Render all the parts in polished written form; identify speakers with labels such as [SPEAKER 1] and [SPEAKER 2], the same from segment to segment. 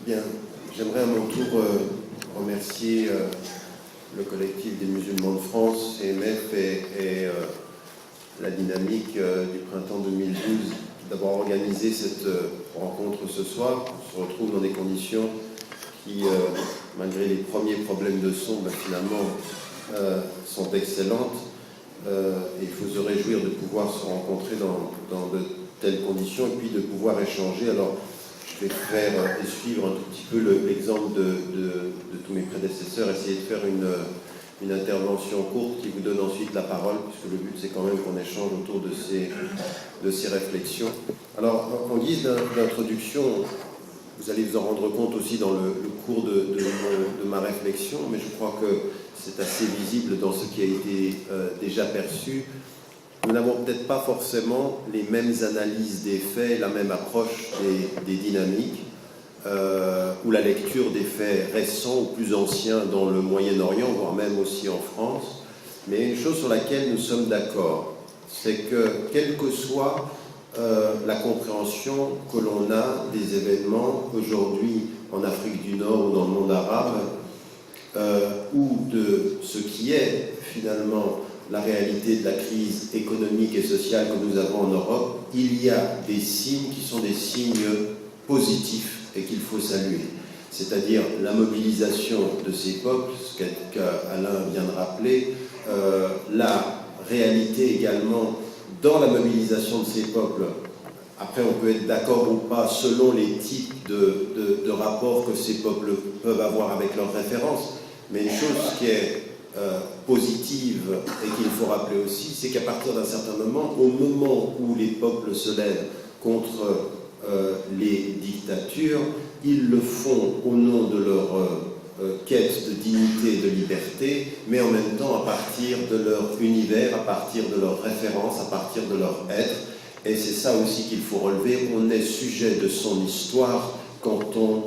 [SPEAKER 1] Bien, j'aimerais à mon tour remercier le collectif des musulmans de France, CMF, et la dynamique du printemps 2012 d'avoir organisé cette rencontre ce soir. On se retrouve dans des conditions qui, malgré les premiers problèmes de son, finalement sont excellentes. Et il faut se réjouir de pouvoir se rencontrer dans de telles conditions et puis de pouvoir échanger. Alors, je vais faire et suivre un tout petit peu l'exemple de tous mes prédécesseurs, essayer de faire une intervention courte qui vous donne ensuite la parole, puisque le but c'est quand même qu'on échange autour de ces réflexions. Alors, en guise d'introduction, vous allez vous en rendre compte aussi dans le cours de ma réflexion, mais je crois que c'est assez visible dans ce qui a été déjà perçu. Nous n'avons peut-être pas forcément les mêmes analyses des faits, la même approche des dynamiques, ou la lecture des faits récents ou plus anciens dans le Moyen-Orient, voire même aussi en France. Mais une chose sur laquelle nous sommes d'accord, c'est que quelle que soit la compréhension que l'on a des événements aujourd'hui en Afrique du Nord ou dans le monde arabe, ou de ce qui est finalement la réalité de la crise économique et sociale que nous avons en Europe, il y a des signes qui sont des signes positifs et qu'il faut saluer. C'est-à-dire la mobilisation de ces peuples, ce qu'Alain vient de rappeler, la réalité également dans la mobilisation de ces peuples. Après, on peut être d'accord ou pas selon les types de rapports que ces peuples peuvent avoir avec leurs références, mais une chose qui est positive et qu'il faut rappeler aussi, c'est qu'à partir d'un certain moment, au moment où les peuples se lèvent contre les dictatures, ils le font au nom de leur quête de dignité et de liberté, mais en même temps à partir de leur univers, à partir de leurs références, à partir de leur être. Et c'est ça aussi qu'il faut relever. On est sujet de son histoire quand on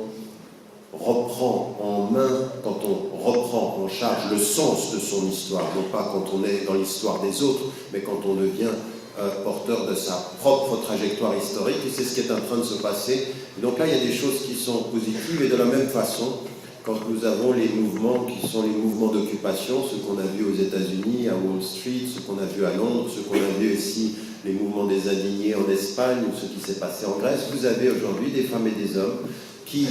[SPEAKER 1] reprend en main, quand on reprend en charge le sens de son histoire, non pas quand on est dans l'histoire des autres, mais quand on devient porteur de sa propre trajectoire historique, et c'est ce qui est en train de se passer. Donc là, il y a des choses qui sont positives, et de la même façon, quand nous avons les mouvements qui sont les mouvements d'occupation, ce qu'on a vu aux États-Unis, à Wall Street, ce qu'on a vu à Londres, ce qu'on a vu aussi les mouvements des indignés en Espagne, ou ce qui s'est passé en Grèce, vous avez aujourd'hui des femmes et des hommes qui,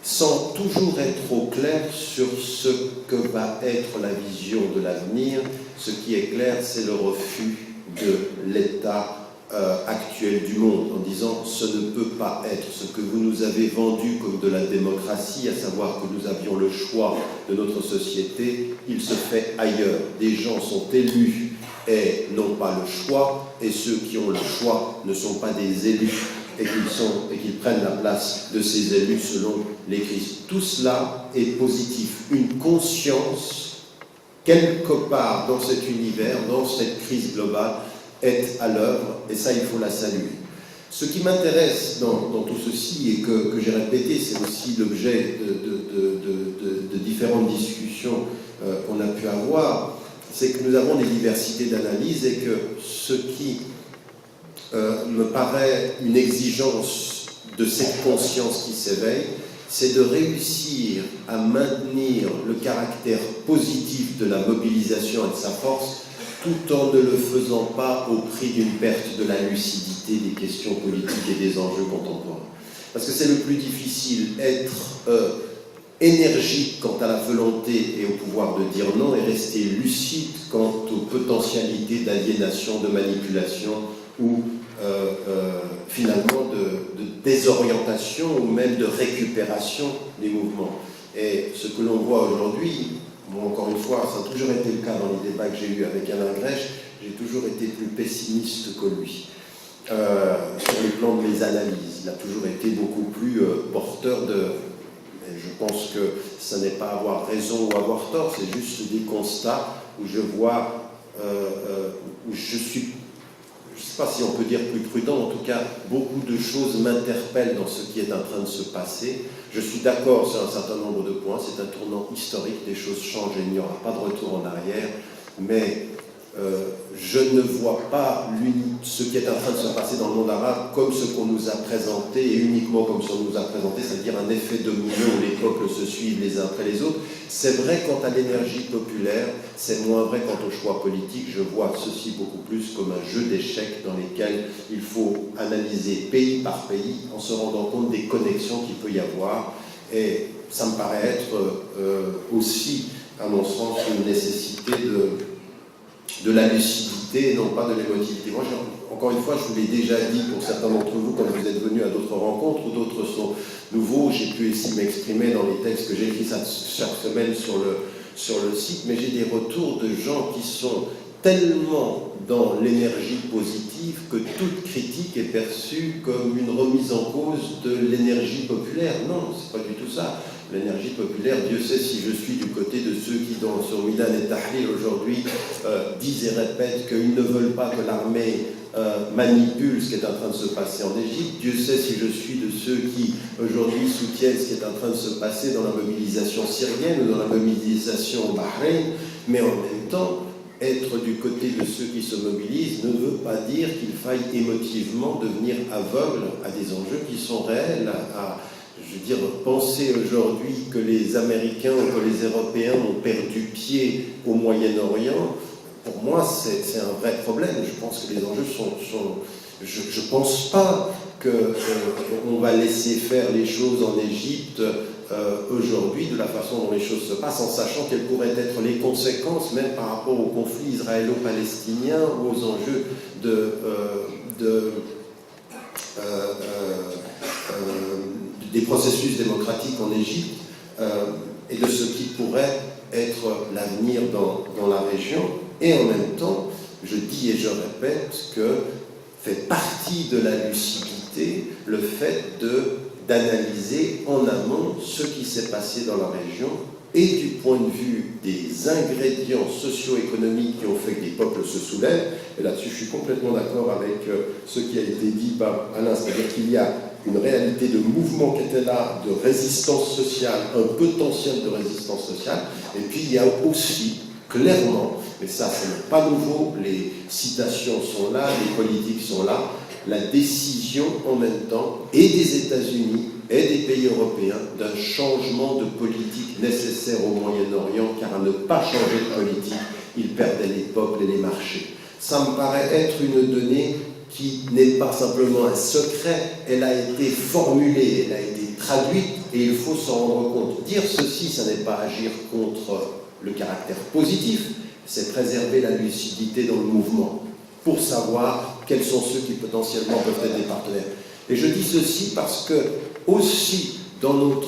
[SPEAKER 1] sans toujours être au clair sur ce que va être la vision de l'avenir, ce qui est clair, c'est le refus de l'état actuel du monde, en disant ce ne peut pas être ce que vous nous avez vendu comme de la démocratie, à savoir que nous avions le choix de notre société, il se fait ailleurs. Des gens sont élus et n'ont pas le choix, et ceux qui ont le choix ne sont pas des élus, et qu'ils prennent la place de ces élus selon les crises. Tout cela est positif. Une conscience, quelque part dans cet univers, dans cette crise globale, est à l'œuvre, et ça, il faut la saluer. Ce qui m'intéresse dans tout ceci, et que j'ai répété, c'est aussi l'objet de différentes discussions qu'on a pu avoir, c'est que nous avons des diversités d'analyse, et que ce qui me paraît une exigence de cette conscience qui s'éveille, c'est de réussir à maintenir le caractère positif de la mobilisation et de sa force, tout en ne le faisant pas au prix d'une perte de la lucidité des questions politiques et des enjeux contemporains. Parce que c'est le plus difficile, être énergique quant à la volonté et au pouvoir de dire non, et rester lucide quant aux potentialités d'aliénation, de manipulation ou finalement de désorientation ou même de récupération des mouvements. Et ce que l'on voit aujourd'hui, bon, encore une fois, ça a toujours été le cas dans les débats que j'ai eus avec Alain Grèche, j'ai toujours été plus pessimiste que lui. Sur le plan de mes analyses, il a toujours été beaucoup plus porteur de... Et je pense que ça n'est pas avoir raison ou avoir tort, c'est juste des constats où je vois, où je suis, je ne sais pas si on peut dire plus prudent, en tout cas, beaucoup de choses m'interpellent dans ce qui est en train de se passer. Je suis d'accord sur un certain nombre de points, c'est un tournant historique, des choses changent et il n'y aura pas de retour en arrière, mais je ne vois pas ce qui est en train de se passer dans le monde arabe comme ce qu'on nous a présenté, et uniquement comme ce qu'on nous a présenté, c'est-à-dire un effet domino où les peuples se suivent les uns après les autres. C'est vrai quant à l'énergie populaire, c'est moins vrai quant au choix politique. Je vois ceci beaucoup plus comme un jeu d'échecs dans lesquels il faut analyser pays par pays en se rendant compte des connexions qu'il peut y avoir. Et ça me paraît être aussi, à mon sens, une nécessité de la lucidité et non pas de l'émotivité. Moi, encore une fois, je vous l'ai déjà dit pour certains d'entre vous quand vous êtes venus à d'autres rencontres ou d'autres sont nouveaux. J'ai pu ici m'exprimer dans les textes que j'écris chaque semaine sur le site, mais j'ai des retours de gens qui sont tellement dans l'énergie positive que toute critique est perçue comme une remise en cause de l'énergie populaire. Non, c'est pas du tout ça. L'énergie populaire, Dieu sait si je suis du côté de ceux qui, sur Midan et Tahrir aujourd'hui, disent et répètent qu'ils ne veulent pas que l'armée manipule ce qui est en train de se passer en Égypte. Dieu sait si je suis de ceux qui, aujourd'hui, soutiennent ce qui est en train de se passer dans la mobilisation syrienne ou dans la mobilisation au Bahreïn. Mais en même temps, être du côté de ceux qui se mobilisent ne veut pas dire qu'il faille émotivement devenir aveugle à des enjeux qui sont réels, je veux dire, penser aujourd'hui que les Américains ou que les Européens ont perdu pied au Moyen-Orient, pour moi, c'est un vrai problème. Je pense que les enjeux sont je ne pense pas qu'on va laisser faire les choses en Égypte aujourd'hui de la façon dont les choses se passent, en sachant quelles pourraient être les conséquences, même par rapport au conflit israélo-palestinien ou aux enjeux des processus démocratiques en Égypte et de ce qui pourrait être l'avenir dans la région. Et en même temps, je dis et je répète que fait partie de la lucidité le fait d'analyser en amont ce qui s'est passé dans la région et du point de vue des ingrédients socio-économiques qui ont fait que les peuples se soulèvent. Et là-dessus, je suis complètement d'accord avec ce qui a été dit par Alain, c'est-à-dire qu'il y a une réalité de mouvement qui était là, de résistance sociale, un potentiel de résistance sociale, et puis il y a aussi, clairement, mais ça, ce n'est pas nouveau, les citations sont là, les politiques sont là, la décision en même temps, et des États-Unis, et des pays européens, d'un changement de politique nécessaire au Moyen-Orient, car à ne pas changer de politique, ils perdaient les peuples et les marchés. Ça me paraît être une donnée qui n'est pas simplement un secret, elle a été formulée, elle a été traduite, et il faut s'en rendre compte. Dire ceci, ça n'est pas agir contre le caractère positif, c'est préserver la lucidité dans le mouvement, pour savoir quels sont ceux qui potentiellement peuvent être des partenaires. Et je dis ceci parce que, aussi, dans nos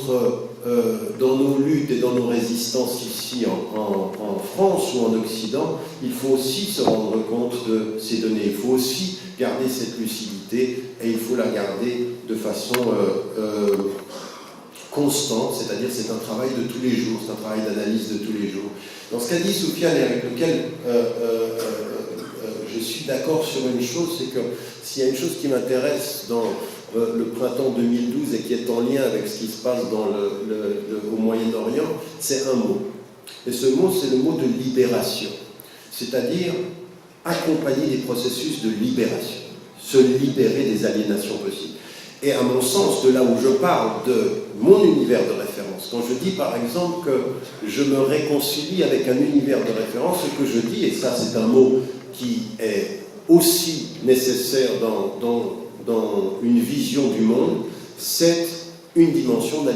[SPEAKER 1] luttes et dans nos résistances ici en France ou en Occident, il faut aussi se rendre compte de ces données. Il faut aussi garder cette lucidité et il faut la garder de façon constante, c'est-à-dire c'est un travail de tous les jours, c'est un travail d'analyse de tous les jours. Dans ce qu'a dit Soufiane et avec lequel je suis d'accord sur une chose, c'est que s'il y a une chose qui m'intéresse dans le printemps 2012 et qui est en lien avec ce qui se passe au Moyen-Orient, c'est un mot. Et ce mot, c'est le mot de libération. C'est-à-dire accompagner des processus de libération, se libérer des aliénations possibles. Et à mon sens, de là où je parle de mon univers de référence, quand je dis par exemple que je me réconcilie avec un univers de référence, ce que je dis, et ça c'est un mot qui est aussi nécessaire dans une vision du monde, c'est une dimension de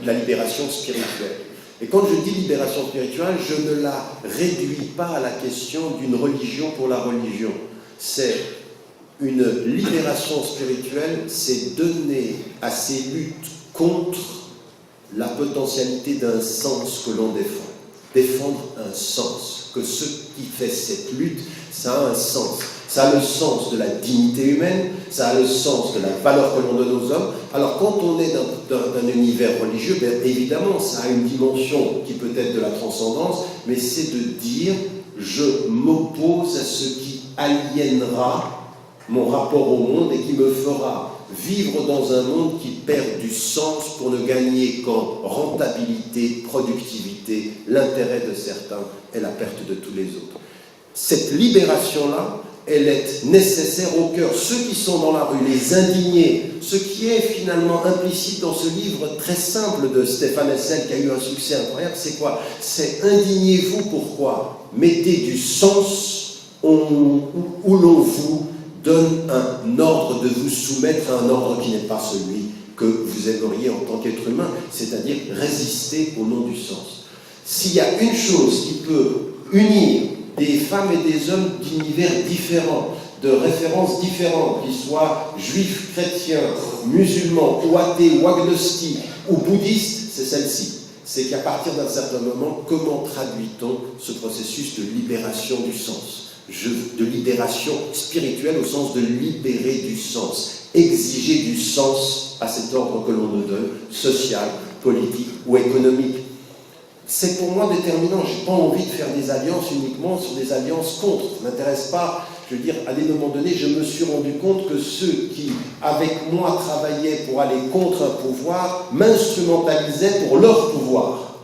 [SPEAKER 1] la libération spirituelle. Et quand je dis libération spirituelle, je ne la réduis pas à la question d'une religion pour la religion. C'est une libération spirituelle, c'est donner à ces luttes contre la potentialité d'un sens que l'on défend. Défendre un sens, que ce qui fait cette lutte, ça a un sens. Ça a le sens de la dignité humaine, ça a le sens de la valeur que l'on donne aux hommes. Alors quand on est d'un univers religieux, bien évidemment, ça a une dimension qui peut être de la transcendance, mais c'est de dire je m'oppose à ce qui aliénera mon rapport au monde et qui me fera vivre dans un monde qui perd du sens pour ne gagner qu'en rentabilité, productivité, l'intérêt de certains et la perte de tous les autres.
[SPEAKER 2] cette libération-là, elle est nécessaire au cœur. Ceux qui sont dans la rue, les indignés, ce qui est finalement implicite dans ce livre très simple de Stéphane Hessel, qui a eu un succès incroyable, c'est quoi? C'est indignez-vous pourquoi? Mettez du sens où l'on vous donne un ordre de vous soumettre à un ordre qui n'est pas celui que vous aimeriez en tant qu'être humain, c'est-à-dire résister au nom du sens. S'il y a une chose qui peut unir des femmes et des hommes d'univers différents, de références différentes, qu'ils soient juifs, chrétiens, musulmans, ou athées, ou agnostiques, ou bouddhistes, c'est celle-ci. C'est qu'à partir d'un certain moment, comment traduit-on ce processus de libération du sens? De libération spirituelle au sens de libérer du sens, exiger du sens à cet ordre que l'on nous donne, social, politique ou économique. C'est pour moi déterminant. Je n'ai pas envie de faire des alliances uniquement sur des alliances contre. Ça ne m'intéresse pas. Je veux dire, à un moment donné, je me suis rendu compte que ceux qui, avec moi, travaillaient pour aller contre un pouvoir, m'instrumentalisaient pour leur pouvoir.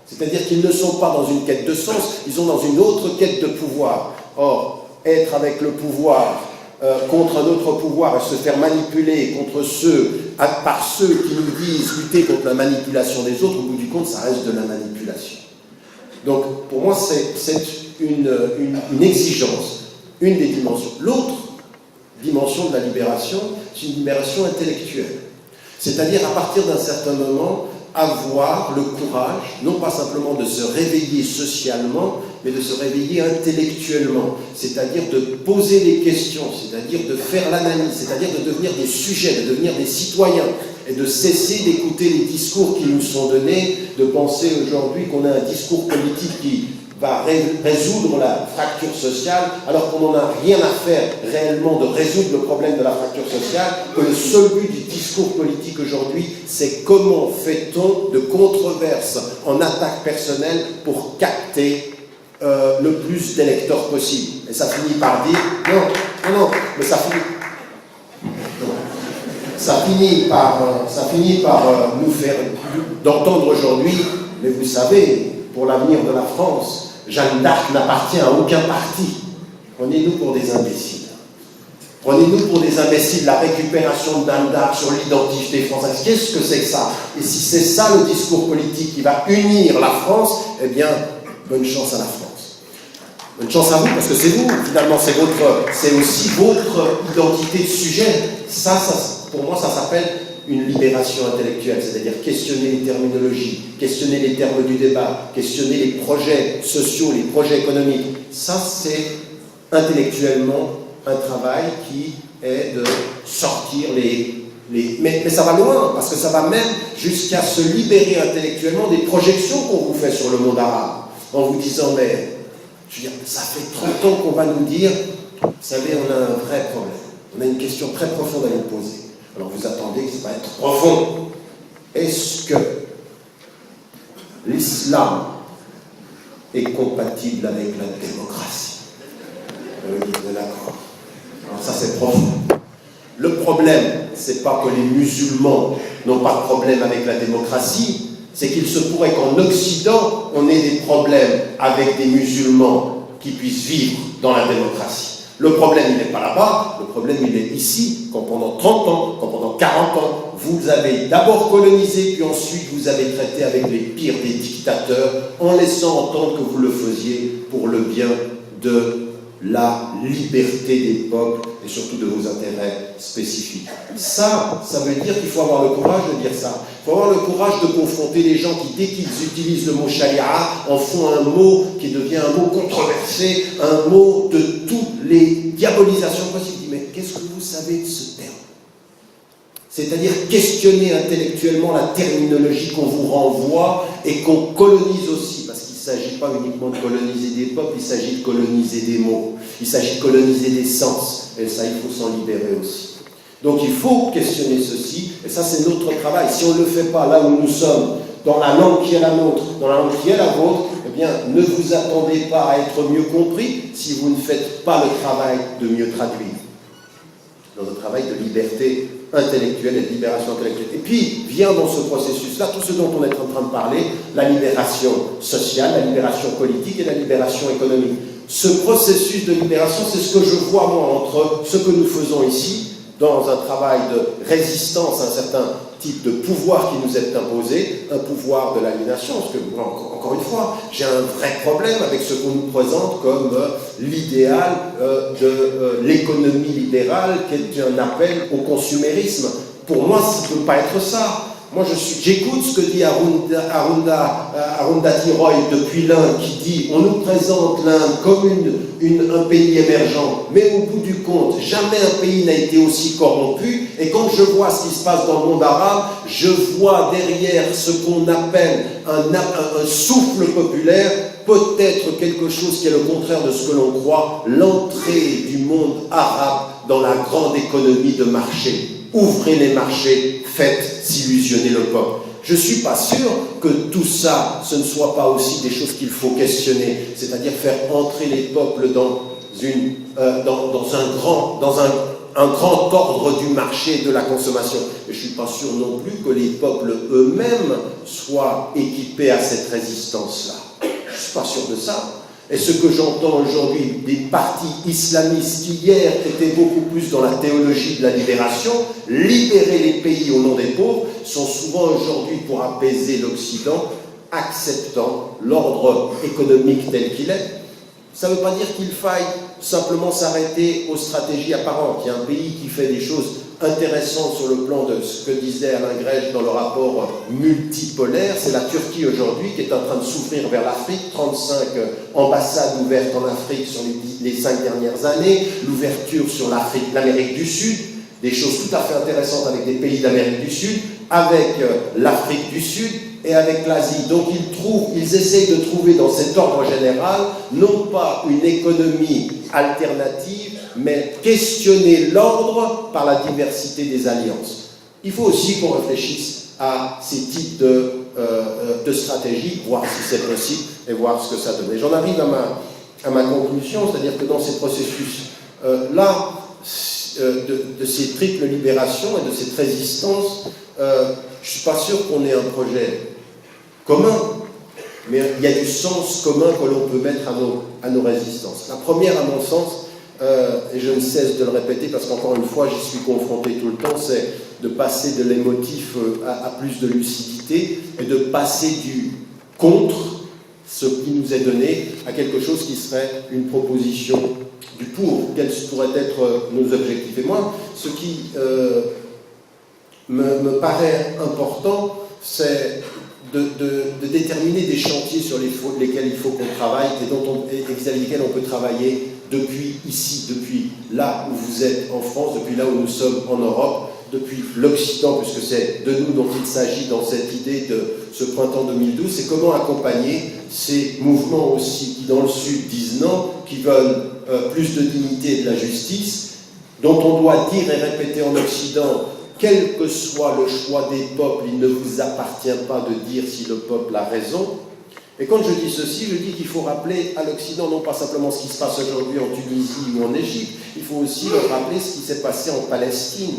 [SPEAKER 2] C'est-à-dire qu'ils ne sont pas dans une quête de sens, ils sont dans une autre quête de pouvoir. Or, être avec le pouvoir contre un autre pouvoir et se faire manipuler par ceux qui nous disent lutter contre la manipulation des autres, au bout du compte, ça reste de la manipulation. Donc, pour moi, c'est une exigence, une des dimensions. L'autre dimension de la libération, c'est une libération intellectuelle. C'est-à-dire, à partir d'un certain moment, avoir le courage, non pas simplement de se réveiller socialement, mais de se réveiller intellectuellement, c'est-à-dire de poser des questions, c'est-à-dire de faire l'analyse, c'est-à-dire de devenir des sujets, de devenir des citoyens, et de cesser d'écouter les discours qui nous sont donnés, de penser aujourd'hui qu'on a un discours politique qui va résoudre la fracture sociale, alors qu'on n'en a rien à faire réellement de résoudre le problème de la fracture sociale, que le seul but du discours politique aujourd'hui, c'est comment fait-on de controverses en attaque personnelle pour capter le plus d'électeurs possible. Et ça finit par dire, non, mais ça finit par nous faire d'entendre aujourd'hui, mais vous savez, pour l'avenir de la France, Jeanne d'Arc n'appartient à aucun parti. Prenez-nous pour des imbéciles. Prenez-nous pour des imbéciles, la récupération de Jeanne d'Arc sur l'identité française. Qu'est-ce que c'est que ça? Et si c'est ça le discours politique qui va unir la France, eh bien, bonne chance à la France. Bonne chance à vous, parce que c'est vous, finalement, c'est aussi votre identité de sujet. Ça, pour moi, ça s'appelle une libération intellectuelle, c'est-à-dire questionner les terminologies, questionner les termes du débat, questionner les projets sociaux, les projets économiques. Ça, c'est intellectuellement un travail qui est de sortir mais ça va loin, parce que ça va même jusqu'à se libérer intellectuellement des projections qu'on vous fait sur le monde arabe, en vous disant, mais, je veux dire, ça fait 30 ans qu'on va nous dire, vous savez, on a un vrai problème, on a une question très profonde à nous poser. Alors vous attendez que ça va être profond. Est-ce que l'islam est compatible avec la démocratie? Oui, vous êtes d'accord. Alors ça c'est profond. Le problème, c'est pas que les musulmans n'ont pas de problème avec la démocratie, c'est qu'il se pourrait qu'en Occident, on ait des problèmes avec des musulmans qui puissent vivre dans la démocratie. Le problème, il n'est pas là-bas, le problème, il est ici, quand pendant 30 ans, quand pendant 40 ans, vous avez d'abord colonisé, puis ensuite vous avez traité avec les pires des dictateurs, en laissant entendre que vous le faisiez pour le bien de la liberté des peuples et surtout de vos intérêts spécifiques. Ça veut dire qu'il faut avoir le courage de dire ça. Il faut avoir le courage de confronter les gens qui, dès qu'ils utilisent le mot charia, en font un mot qui devient un mot controversé, un mot de toutes les diabolisations possibles. Mais qu'est-ce que vous savez de ce terme? C'est-à-dire questionner intellectuellement la terminologie qu'on vous renvoie et qu'on colonise aussi, parce qu'il ne s'agit pas uniquement de coloniser des peuples, il s'agit de coloniser des mots, il s'agit de coloniser des sens, et ça, il faut s'en libérer aussi. Donc il faut questionner ceci, et ça c'est notre travail. Si on ne le fait pas là où nous sommes, dans la langue qui est la nôtre, dans la langue qui est la vôtre, eh bien, ne vous attendez pas à être mieux compris si vous ne faites pas le travail de mieux traduire. Dans le travail de liberté intellectuelle et de libération intellectuelle. Et puis, vient dans ce processus-là tout ce dont on est en train de parler, la libération sociale, la libération politique et la libération économique. Ce processus de libération, c'est ce que je vois moi entre ce que nous faisons ici, dans un travail de résistance à un certain type de pouvoir qui nous est imposé, un pouvoir de l'aliénation, parce que, encore une fois, j'ai un vrai problème avec ce qu'on nous présente comme l'idéal de l'économie libérale, qui est un appel au consumérisme. Pour moi, ça ne peut pas être ça. Moi, j'écoute ce que dit Arundhati Roy depuis l'Inde, qui dit on nous présente l'Inde comme un pays émergent, mais au bout du compte, jamais un pays n'a été aussi corrompu. Et quand je vois ce qui se passe dans le monde arabe, je vois derrière ce qu'on appelle un souffle populaire, peut-être quelque chose qui est le contraire de ce que l'on croit, l'entrée du monde arabe dans la grande économie de marché. Ouvrez les marchés, faites s'illusionner le peuple. Je ne suis pas sûr que tout ça, ce ne soit pas aussi des choses qu'il faut questionner, c'est-à-dire faire entrer les peuples dans un grand ordre du marché de la consommation. Et je ne suis pas sûr non plus que les peuples eux-mêmes soient équipés à cette résistance-là. Je ne suis pas sûr de ça. Et ce que j'entends aujourd'hui des partis islamistes qui hier étaient beaucoup plus dans la théologie de la libération, libérer les pays au nom des pauvres, sont souvent aujourd'hui pour apaiser l'Occident, acceptant l'ordre économique tel qu'il est. Ça ne veut pas dire qu'il faille simplement s'arrêter aux stratégies apparentes. Il y a un pays qui fait des choses intéressantes sur le plan de ce que disait Alain Grèche dans le rapport multipolaire. C'est la Turquie aujourd'hui qui est en train de s'ouvrir vers l'Afrique. 35 ambassades ouvertes en Afrique sur les 5 dernières années. L'ouverture sur l'Amérique du Sud. Des choses tout à fait intéressantes avec des pays d'Amérique du Sud, avec l'Afrique du Sud et avec l'Asie. Donc ils essayent de trouver dans cet ordre général, non pas une économie alternative, mais questionner l'ordre par la diversité des alliances. Il faut aussi qu'on réfléchisse à ces types de stratégies, voir si c'est possible et voir ce que ça donne. Et j'en arrive à ma conclusion, c'est-à-dire que dans ces processus-là, de ces triples libérations et de cette résistance, je ne suis pas sûr qu'on ait un projet commun, mais il y a du sens commun que l'on peut mettre à nos résistances. La première, à mon sens, et je ne cesse de le répéter parce qu'encore une fois, j'y suis confronté tout le temps, c'est de passer de l'émotif à plus de lucidité et de passer du contre, ce qui nous est donné, à quelque chose qui serait une proposition du pour, quels pourraient être nos objectifs. Et moi, ce qui me paraît important, c'est de déterminer des chantiers sur lesquels il faut qu'on travaille et vis-à-vis desquels on peut travailler depuis ici, depuis là où vous êtes en France, depuis là où nous sommes en Europe, depuis l'Occident, puisque c'est de nous dont il s'agit dans cette idée de ce printemps 2012, c'est comment accompagner ces mouvements aussi qui dans le Sud disent non, qui veulent plus de dignité et de la justice, dont on doit dire et répéter en Occident, quel que soit le choix des peuples, il ne vous appartient pas de dire si le peuple a raison. Et quand je dis ceci, je dis qu'il faut rappeler à l'Occident non pas simplement ce qui se passe aujourd'hui en Tunisie ou en Égypte, il faut aussi leur rappeler ce qui s'est passé en Palestine.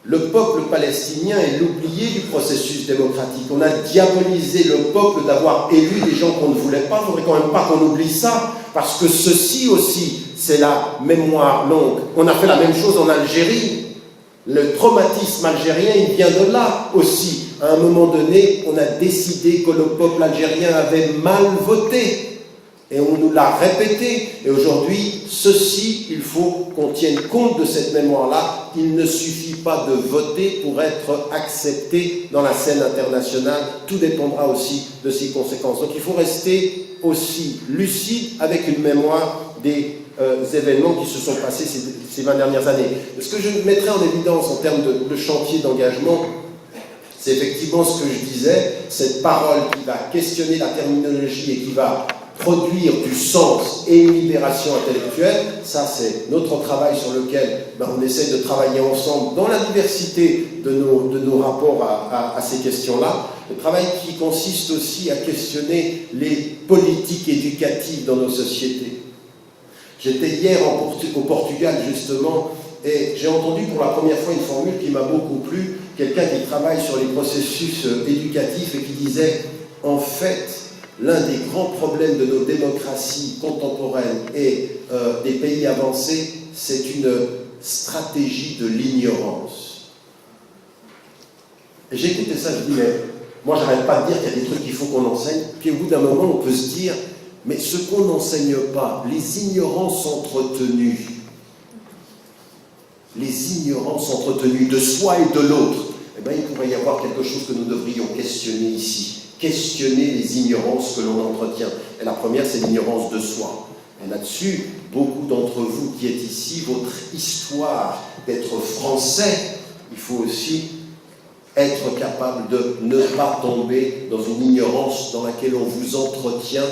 [SPEAKER 2] Le peuple palestinien est l'oublié du processus démocratique. On a diabolisé le peuple d'avoir élu des gens qu'on ne voulait pas. Il ne faudrait quand même pas qu'on oublie ça, parce que ceci aussi, c'est la mémoire longue. On a fait la même chose en Algérie. Le traumatisme algérien, il vient de là aussi. À un moment donné, on a décidé que le peuple algérien avait mal voté. Et on nous l'a répété. Et aujourd'hui, ceci, il faut qu'on tienne compte de cette mémoire-là. Il ne suffit pas de voter pour être accepté dans la scène internationale. Tout dépendra aussi de ses conséquences. Donc il faut rester aussi lucide avec une mémoire des événements qui se sont passés ces 20 dernières années. Ce que je mettrai en évidence en termes de chantier d'engagement, c'est effectivement ce que je disais, cette parole qui va questionner la terminologie et qui va produire du sens et une libération intellectuelle. Ça, c'est notre travail sur lequel on essaie de travailler ensemble dans la diversité de nos rapports à ces questions-là. Le travail qui consiste aussi à questionner les politiques éducatives dans nos sociétés. J'étais hier au Portugal, justement, et j'ai entendu pour la première fois une formule qui m'a beaucoup plu, quelqu'un qui travaille sur les processus éducatifs et qui disait « En fait, l'un des grands problèmes de nos démocraties contemporaines et des pays avancés, c'est une stratégie de l'ignorance. Et j'ai écouté ça, je dis, mais moi j'arrête pas de dire qu'il y a des trucs qu'il faut qu'on enseigne, puis au bout d'un moment on peut se dire, mais ce qu'on n'enseigne pas, les ignorances entretenues, de soi et de l'autre, eh bien, il pourrait y avoir quelque chose que nous devrions questionner ici. Questionner les ignorances que l'on entretient. Et la première, c'est l'ignorance de soi. Et là-dessus, beaucoup d'entre vous qui êtes ici, votre histoire d'être français, il faut aussi être capable de ne pas tomber dans une ignorance dans laquelle on vous entretient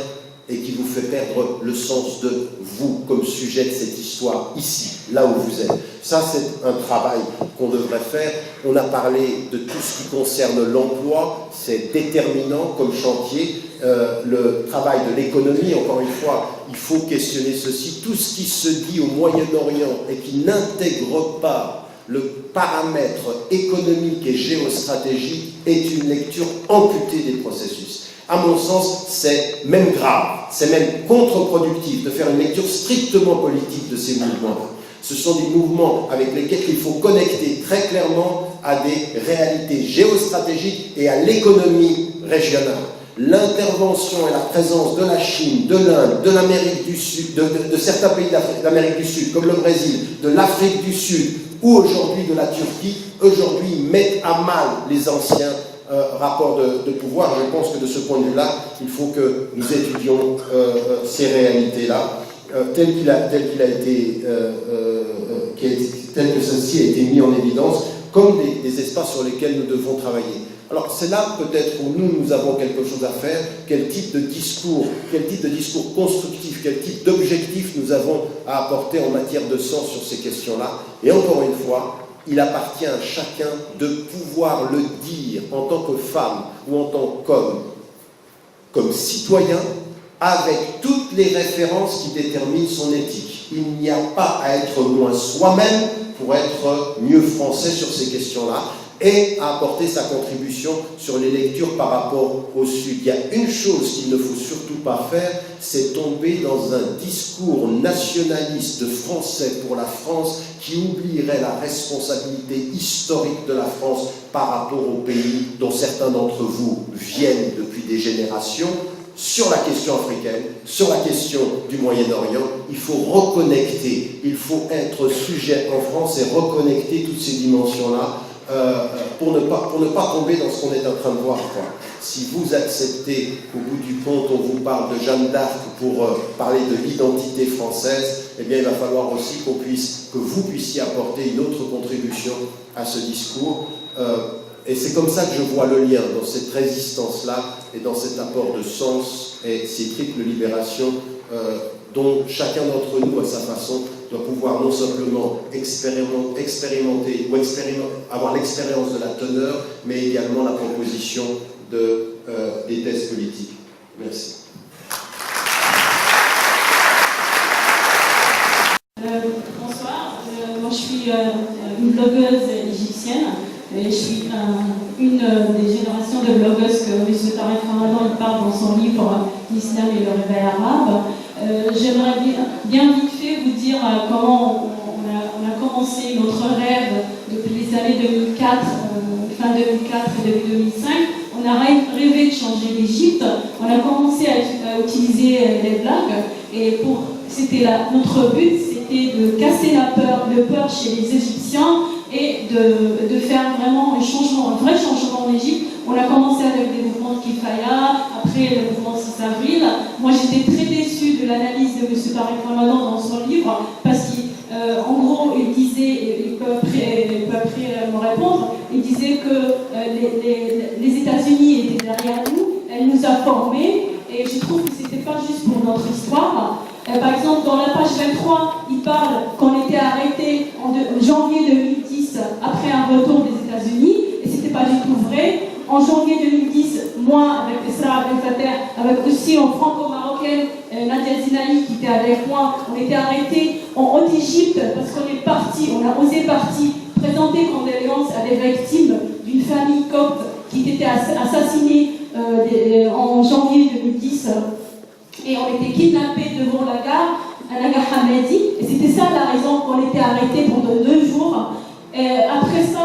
[SPEAKER 2] et qui vous fait perdre le sens de vous comme sujet de cette histoire, ici, là où vous êtes. Ça, c'est un travail qu'on devrait faire. On a parlé de tout ce qui concerne l'emploi, c'est déterminant comme chantier. Le travail de l'économie, encore une fois, il faut questionner ceci. Tout ce qui se dit au Moyen-Orient et qui n'intègre pas le paramètre économique et géostratégique est une lecture amputée des processus. À mon sens, c'est même grave, c'est même contre-productif de faire une lecture strictement politique de ces mouvements. Ce sont des mouvements avec lesquels il faut connecter très clairement à des réalités géostratégiques et à l'économie régionale. L'intervention et la présence de la Chine, de l'Inde, de l'Amérique du Sud, de certains pays d'Amérique du Sud, comme le Brésil, de l'Afrique du Sud, ou aujourd'hui de la Turquie, aujourd'hui mettent à mal les anciens rapports de pouvoir. Je pense que de ce point de vue-là, il faut que nous étudions ces réalités-là, tel que ceci a été mis en évidence, comme des espaces sur lesquels nous devons travailler. Alors c'est là peut-être où nous avons quelque chose à faire, quel type de discours constructif, quel type d'objectif nous avons à apporter en matière de sens sur ces questions-là. Et encore une fois, il appartient à chacun de pouvoir le dire en tant que femme ou en tant qu'homme, comme citoyen, avec toutes les références qui déterminent son éthique. Il n'y a pas à être moins soi-même pour être mieux français sur ces questions-là et à apporter sa contribution sur les lectures par rapport au Sud. Il y a une chose qu'il ne faut surtout pas faire, c'est tomber dans un discours nationaliste français pour la France qui oublierait la responsabilité historique de la France par rapport au pays dont certains d'entre vous viennent depuis des générations. Sur la question africaine, sur la question du Moyen-Orient, il faut reconnecter, il faut être sujet en France et reconnecter toutes ces dimensions-là pour ne pas tomber dans ce qu'on est en train de voir, quoi. Si vous acceptez qu'au bout du compte, on vous parle de Jeanne d'Arc pour parler de l'identité française, eh bien il va falloir aussi que vous puissiez apporter une autre contribution à ce discours. Et c'est comme ça que je vois le lien dans cette résistance-là et dans cet apport de sens et ces triples libérations dont chacun d'entre nous, à sa façon, doit pouvoir non simplement expérimenter avoir l'expérience de la teneur, mais également la proposition des thèses politiques. Merci.
[SPEAKER 3] Bonsoir, moi je suis une blogueuse égyptienne. Et je suis une des générations de blogueuses que M. Tariq Ramadan parle dans son livre « L'islam et le réveil arabe ». J'aimerais bien vite fait vous dire comment on a commencé notre rêve depuis les années 2004, fin 2004 et début 2005. On a rêvé de changer l'Égypte. On a commencé à utiliser les blogs et notre but, c'était de casser le peur chez les Égyptiens et de faire vraiment un vrai changement en Égypte. On a commencé avec des mouvements de Kifaya, après le mouvement 6 avril. Moi, j'étais très déçue de l'analyse de M. Tariq Ramadan dans son livre, parce qu'en gros, il disait, il peut après me répondre, il disait que les États-Unis étaient derrière nous, elle nous a formés, et je trouve que c'était pas juste pour notre histoire. Par exemple, dans la page 23, il parle qu'on était arrêté en janvier 2010 après un retour des États-Unis, et c'était pas du tout vrai. En janvier 2010, moi, avec Esra Abdelfater, avec aussi en franco-marocaine, Nadia Zinaï qui était avec moi, on était arrêtés en Haute-Égypte parce qu'on est parti, on a osé partir présenter condoléances à des victimes d'une famille copte qui était assassinée en janvier 2010 et on était kidnappés devant la gare, à la gare Hamedi, et c'était ça la raison qu'on était arrêtés pendant 2 jours. Après ça,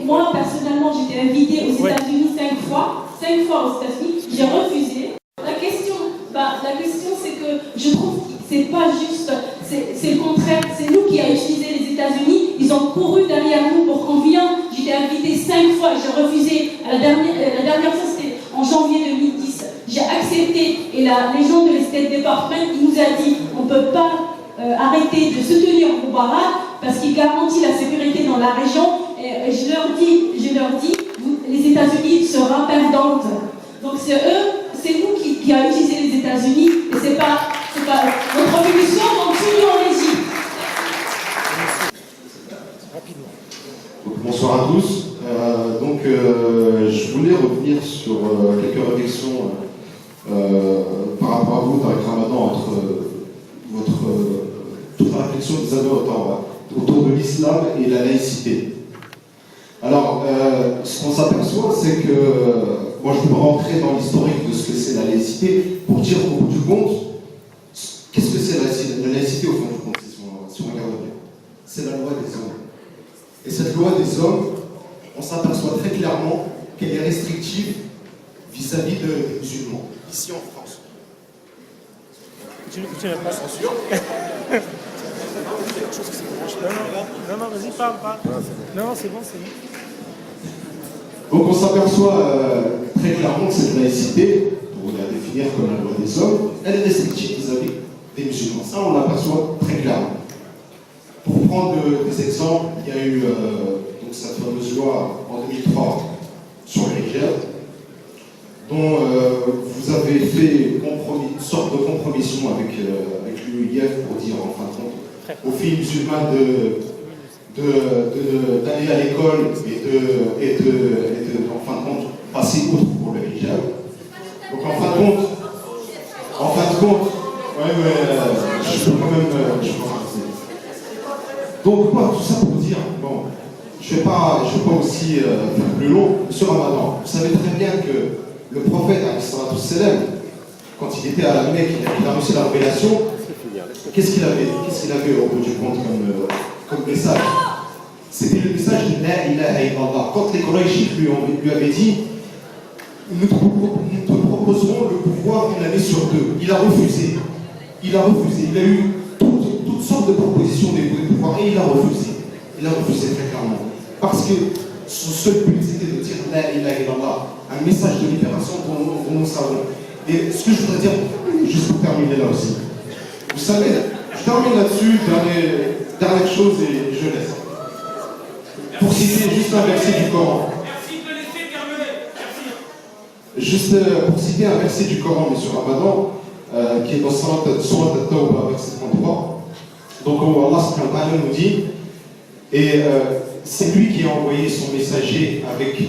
[SPEAKER 3] moi personnellement, j'étais invitée aux États-Unis 5 fois aux États-Unis, j'ai refusé. La question, c'est que je trouve que c'est pas juste, c'est le contraire, c'est nous qui avons utilisé les États-Unis, ils ont couru derrière nous pour qu'on vienne. J'étais invitée 5 fois, j'ai refusé. La dernière fois, c'était en janvier 2010. J'ai accepté, et les gens de l'Estate Department, ils nous ont dit, on ne peut pas arrêter de soutenir Moubarak parce qu'il garantit la sécurité dans la région. Et je leur dis, les États-Unis seront perdantes. Donc c'est nous qui avons utilisé les États-Unis, et c'est pas notre révolution, donc toujours en Égypte.
[SPEAKER 4] Bonsoir à tous. Je voulais revenir sur quelques réflexions par rapport à vous, Tariq Ramadan, entre toute la réflexion que vous avez autour de l'islam et la laïcité. Alors, ce qu'on s'aperçoit, c'est que moi je peux rentrer dans l'historique de ce que c'est la laïcité pour dire au bout du compte, qu'est-ce que c'est la laïcité au fond du compte, si on regarde bien. C'est la loi des hommes. Et cette loi des hommes, on s'aperçoit très clairement qu'elle est restrictive vis-à-vis des musulmans, ici en France.
[SPEAKER 5] Tu n'as pas censure. Non, vas-y, parle. Non, c'est bon.
[SPEAKER 4] Donc on s'aperçoit très clairement que cette laïcité, pour la définir comme la loi des hommes, elle est restrictive vis-à-vis des musulmans. Ça, on l'aperçoit très clairement. Pour prendre des exemples, il y a eu donc cette fameuse loi en 2003 sur le hijab, dont vous avez fait une sorte de compromission avec l'UIF pour dire, en fin de compte, aux filles musulmanes d'aller à l'école et de en fin de compte, passer outre pour le hijab. Donc en fin de compte, je peux quand même, donc tout ça pour dire, bon, je ne vais pas aussi faire plus long. Monsieur Ramadan, vous savez très bien que le prophète, quand il était à la Mecque, il a reçu la révélation. Qu'est-ce qu'il avait au bout du compte comme message? C'était le message de La ilaha illallah. Quand les Quraïchites lui avaient dit, nous te proposerons le pouvoir d'une année sur 2. Il a refusé. Il a eu toutes sortes de propositions des pouvoirs et il a refusé. Il a refusé très clairement. Parce que son seul but c'était de dire La ilaha illallah, un message de libération dont nous savons. Et ce que je voudrais dire, juste pour terminer là aussi, vous savez, je termine là-dessus, dernière chose et je laisse. Pour citer juste un verset du Coran.
[SPEAKER 5] Merci de laisser terminer. Merci.
[SPEAKER 4] Juste pour citer un verset du Coran, M. Ramadan, qui est dans Surat At-Tawbah, verset 33. Donc Allah subhanahu wa ta'ala nous dit, et c'est lui qui a envoyé son messager avec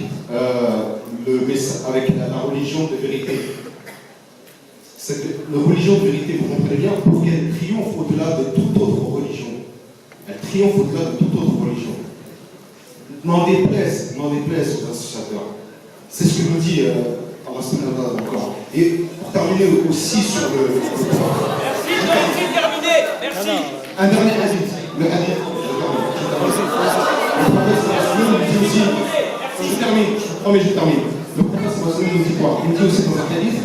[SPEAKER 4] la religion de vérité. La religion de vérité, vous comprenez bien, pour qu'elle triomphe au-delà de toute autre religion. Elle triomphe au-delà de toute autre religion. N'en déplaise aux associateurs. C'est ce que nous dit Allah subhanahu wa ta'ala encore. Et pour terminer aussi sur le...
[SPEAKER 5] Merci de laisser terminer. Merci.
[SPEAKER 4] Un dernier hadith. Le hadith. Le prophète nous dit aussi... Je termine. Le prophète nous dit quoi? Il nous dit aussi dans un hadith,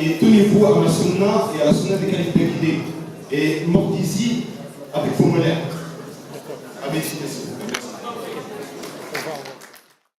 [SPEAKER 4] et tenez-vous à ma sunna et à la sunna des califes guidés. Et mordis-y avec vos molaires. Avec